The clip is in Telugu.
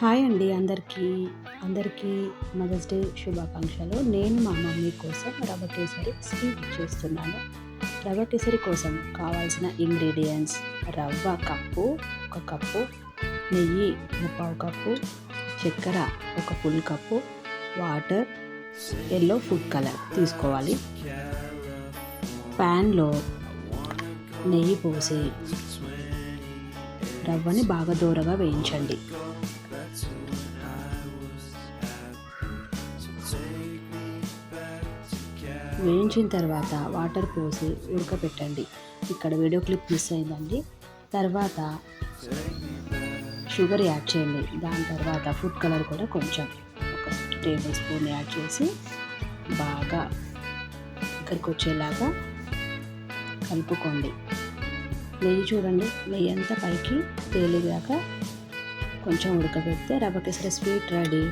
హాయ్ అండి అందరికీ మదర్స్ డే శుభాకాంక్షలు. నేను మా మమ్మీ కోసం రవ్వ కేసరి స్వీట్ చేస్తున్నాను. రవ్వ కేసరి కోసం కావాల్సిన ఇంగ్రీడియంట్స్: రవ్వ కప్పు, 1 కప్పు, నెయ్యి 1/4 కప్పు, చక్కెర 1 full cup, water, yellow food colour తీసుకోవాలి. ప్యాన్లో నెయ్యి పోసి రవ్వని బాగా దోరగా వేయించండి. వేయించిన తర్వాత వాటర్ పోసి ఉడకపెట్టండి. ఇక్కడ వీడియో క్లిప్ మిస్ అయిందండి. తర్వాత షుగర్ యాడ్ చేయండి. దాని తర్వాత ఫుడ్ కలర్ కూడా కొంచెం 1 టేబుల్ స్పూన్ యాడ్ చేసి బాగా ఇక్కడికి వచ్చేలాగా కలుపుకోండి. నెయ్యి చూడండి, నెయ్యి అంతా పైకి తేలిదాకా కొంచెం ఉడకబెడితే రవ్వ కేసరి స్వీట్ రెడీ.